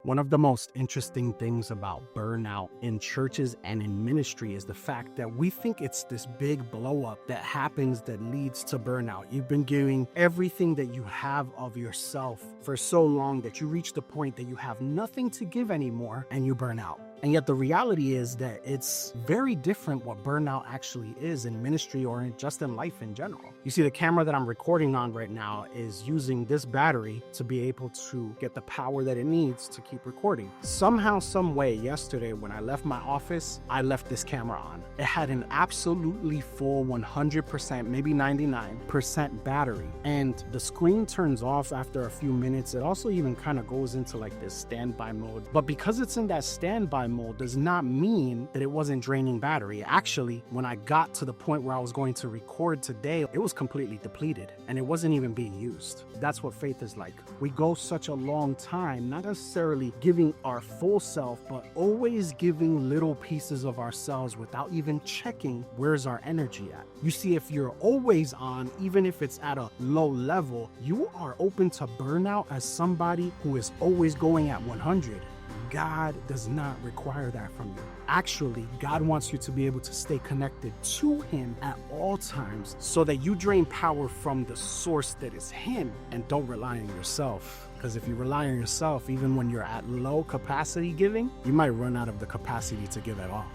One of the most interesting things about burnout in churches and in ministry is the fact that we think it's this big blow up that happens that leads to burnout. You've been giving everything that you have of yourself for so long that you reach the point that you have nothing to give anymore and you burn out. And yet the reality is that it's very different what burnout actually is in ministry or just in life in general. You see, the camera that I'm recording on right now is using this battery to be able to get the power that it needs to keep recording. Somehow, some way, yesterday when I left my office, I left this camera on. It had an absolutely full 100%, maybe 99% battery. And the screen turns off after a few minutes. It also even kind of goes into like this standby mode. But because it's in that standby mode does not mean that it wasn't draining battery. Actually, when I got to the point where I was going to record today, it was completely depleted and it wasn't even being used. That's what faith is like. We go such a long time, not necessarily giving our full self, but always giving little pieces of ourselves without even checking where's our energy at. You see, if you're always on, even if it's at a low level, you are open to burnout as somebody who is always going at 100. God does not require that from you. Actually, God wants you to be able to stay connected to Him at all times so that you drain power from the source that is Him and don't rely on yourself. Because if you rely on yourself, even when you're at low capacity giving, you might run out of the capacity to give at all.